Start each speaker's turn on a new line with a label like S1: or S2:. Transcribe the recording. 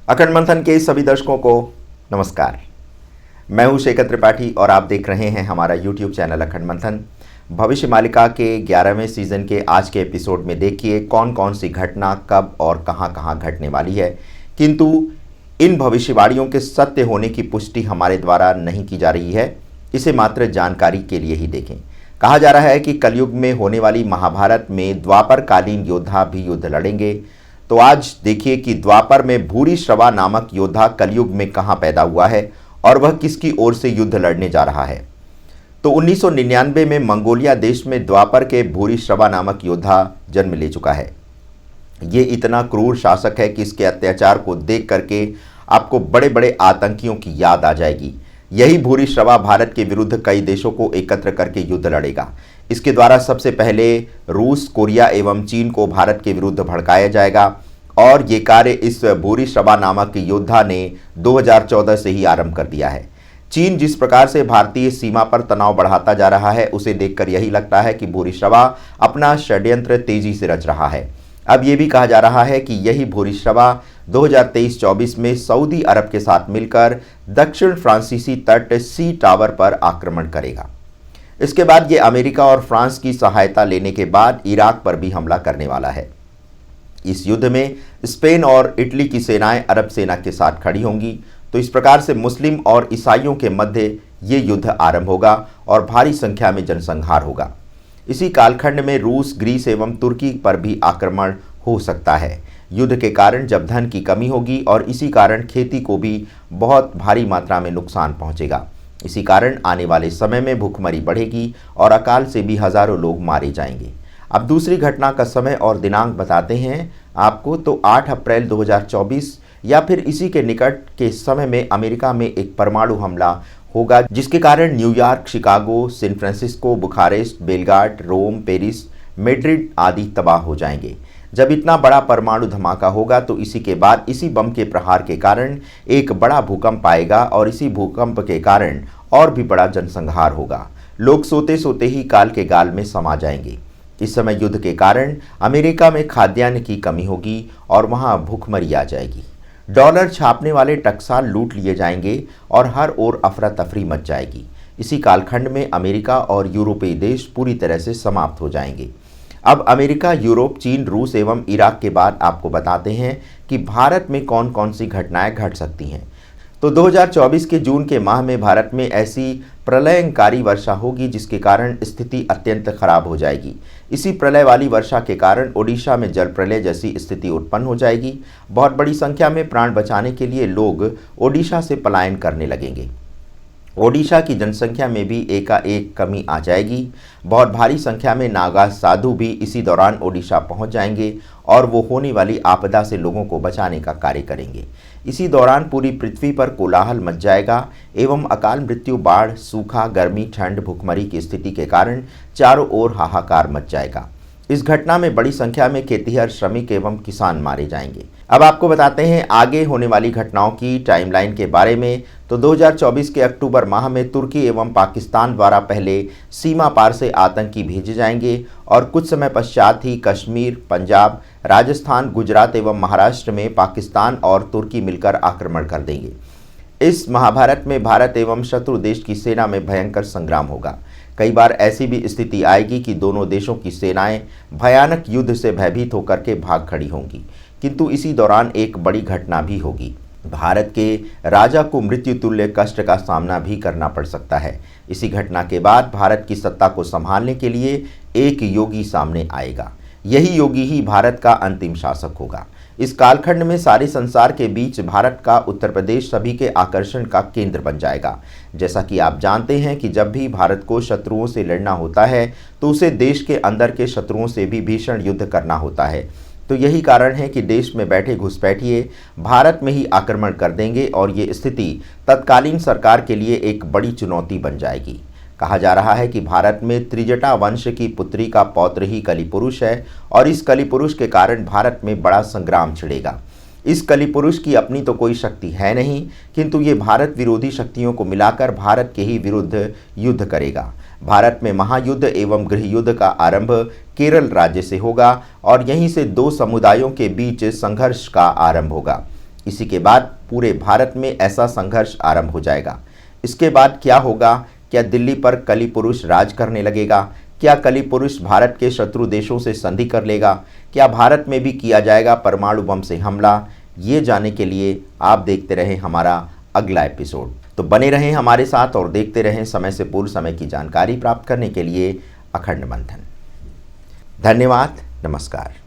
S1: अखंड मंथन के सभी दर्शकों को नमस्कार। मैं हूं शेखर त्रिपाठी और आप देख रहे हैं हमारा यूट्यूब चैनल अखंड मंथन। भविष्य मालिका के 11वें सीजन के आज के एपिसोड में देखिए कौन कौन सी घटना कब और कहां कहां घटने वाली है, किंतु इन भविष्यवाणियों के सत्य होने की पुष्टि हमारे द्वारा नहीं की जा रही है। इसे मात्र जानकारी के लिए ही देखें। कहा जा रहा है कि कलयुग में होने वाली महाभारत में द्वापरकालीन योद्धा भी युद्ध लड़ेंगे। तो आज देखिए कि द्वापर में भूरिश्रवा नामक योद्धा कलयुग में कहां पैदा हुआ है और वह किसकी ओर से युद्ध लड़ने जा रहा है। तो 1999 में मंगोलिया देश में द्वापर के भूरिश्रवा नामक योद्धा जन्म ले चुका है। ये इतना क्रूर शासक है कि इसके अत्याचार को देख करके आपको बड़े बड़े आतंकियों की याद आ जाएगी। यही भूरिश्रवा भारत के विरुद्ध कई देशों को एकत्र करके युद्ध लड़ेगा। इसके द्वारा सबसे पहले रूस, कोरिया एवं चीन को भारत के विरुद्ध भड़काया जाएगा और ये कार्य इस भूरिश्रवा नामक योद्धा ने 2014 से ही आरंभ कर दिया है। चीन जिस प्रकार से भारतीय सीमा पर तनाव बढ़ाता जा रहा है, उसे देखकर यही लगता है कि भूरिश्रवा अपना षड्यंत्र तेजी से रच रहा है। अब ये भी कहा जा रहा है कि यही भूरिश्रवा 2023-24 में सऊदी अरब के साथ मिलकर दक्षिण फ्रांसीसी तट सी टावर पर आक्रमण करेगा। इसके बाद ये अमेरिका और फ्रांस की सहायता लेने के बाद इराक पर भी हमला करने वाला है। इस युद्ध में स्पेन और इटली की सेनाएं अरब सेना के साथ खड़ी होंगी। तो इस प्रकार से मुस्लिम और ईसाइयों के मध्य ये युद्ध आरंभ होगा और भारी संख्या में जनसंहार होगा। इसी कालखंड में रूस, ग्रीस एवं तुर्की पर भी आक्रमण हो सकता है। युद्ध के कारण जब धन की कमी होगी और इसी कारण खेती को भी बहुत भारी मात्रा में नुकसान पहुंचेगा। इसी कारण आने वाले समय में भूखमरी बढ़ेगी और अकाल से भी हजारों लोग मारे जाएंगे। अब दूसरी घटना का समय और दिनांक बताते हैं आपको। तो 8 अप्रैल 2024 या फिर इसी के निकट के समय में अमेरिका में एक परमाणु हमला होगा, जिसके कारण New York, Chicago, San Francisco, Bucharest, Belgrade, Rome, Paris, Madrid आदि तबाह हो जाएंगे। जब इतना बड़ा परमाणु धमाका होगा तो इसी के बाद इसी बम के प्रहार के कारण एक बड़ा भूकंप आएगा और इसी भूकंप के कारण और भी बड़ा जनसंहार होगा। लोग सोते सोते ही काल के गाल में समा जाएंगे। इस समय युद्ध के कारण अमेरिका में खाद्यान्न की कमी होगी और वहां भूखमरी आ जाएगी। डॉलर छापने वाले टकसाल लूट लिए जाएंगे और हर ओर अफरा तफरी मच जाएगी। इसी कालखंड में अमेरिका और यूरोपीय देश पूरी तरह से समाप्त हो जाएंगे। अब अमेरिका, यूरोप, चीन, रूस एवं इराक के बाद आपको बताते हैं कि भारत में कौन कौन सी घटनाएं घट सकती हैं। तो 2024 के जून के माह में भारत में ऐसी प्रलयंकारी वर्षा होगी जिसके कारण स्थिति अत्यंत खराब हो जाएगी। इसी प्रलय वाली वर्षा के कारण ओडिशा में जल प्रलय जैसी स्थिति उत्पन्न हो जाएगी। बहुत बड़ी संख्या में प्राण बचाने के लिए लोग ओडिशा से पलायन करने लगेंगे। ओडिशा की जनसंख्या में भी एकाएक कमी आ जाएगी। बहुत भारी संख्या में नागा साधु भी इसी दौरान ओडिशा पहुंच जाएंगे और वो होने वाली आपदा से लोगों को बचाने का कार्य करेंगे। इसी दौरान पूरी पृथ्वी पर कोलाहल मच जाएगा एवं अकाल मृत्यु, बाढ़, सूखा, गर्मी, ठंड, भूखमरी की स्थिति के कारण चारों ओर हाहाकार मच जाएगा। इस घटना में बड़ी संख्या में खेतिहर, श्रमिक एवं किसान मारे जाएंगे। अब आपको बताते हैं आगे होने वाली घटनाओं की टाइमलाइन के बारे में। तो 2024 के अक्टूबर माह में तुर्की एवं पाकिस्तान द्वारा पहले सीमा पार से आतंकी भेजे जाएंगे और कुछ समय पश्चात ही कश्मीर, पंजाब, राजस्थान, गुजरात एवं महाराष्ट्र में पाकिस्तान और तुर्की मिलकर आक्रमण कर देंगे। इस महाभारत में भारत एवं शत्रु देश की सेना में भयंकर संग्राम होगा। कई बार ऐसी भी स्थिति आएगी कि दोनों देशों की सेनाएं भयानक युद्ध से भयभीत होकर के भाग खड़ी होंगी, किंतु इसी दौरान एक बड़ी घटना भी होगी। भारत के राजा को मृत्यु तुल्य कष्ट का सामना भी करना पड़ सकता है। इसी घटना के बाद भारत की सत्ता को संभालने के लिए एक योगी सामने आएगा। यही योगी ही भारत का अंतिम शासक होगा। इस कालखंड में सारे संसार के बीच भारत का उत्तर प्रदेश सभी के आकर्षण का केंद्र बन जाएगा। जैसा कि आप जानते हैं कि जब भी भारत को शत्रुओं से लड़ना होता है तो उसे देश के अंदर के शत्रुओं से भी भीषण युद्ध करना होता है। तो यही कारण है कि देश में बैठे घुसपैठिए भारत में ही आक्रमण कर देंगे और ये स्थिति तत्कालीन सरकार के लिए एक बड़ी चुनौती बन जाएगी। कहा जा रहा है कि भारत में त्रिजटा वंश की पुत्री का पौत्र ही कलिपुरुष है और इस कलिपुरुष के कारण भारत में बड़ा संग्राम छिड़ेगा। इस कलिपुरुष की अपनी तो कोई शक्ति है नहीं, किंतु ये भारत विरोधी शक्तियों को मिलाकर भारत के ही विरुद्ध युद्ध करेगा। भारत में महायुद्ध एवं गृह युद्ध का आरंभ केरल राज्य से होगा और यहीं से दो समुदायों के बीच संघर्ष का आरंभ होगा। इसी के बाद पूरे भारत में ऐसा संघर्ष आरंभ हो जाएगा। इसके बाद क्या होगा? क्या दिल्ली पर कली पुरुष राज करने लगेगा? क्या कली पुरुष भारत के शत्रु देशों से संधि कर लेगा? क्या भारत में भी किया जाएगा परमाणु बम से हमला? ये जानने के लिए आप देखते रहें हमारा अगला एपिसोड। तो बने रहें हमारे साथ और देखते रहें समय से पूर्व समय की जानकारी प्राप्त करने के लिए अखंड मंथन। धन्यवाद। नमस्कार।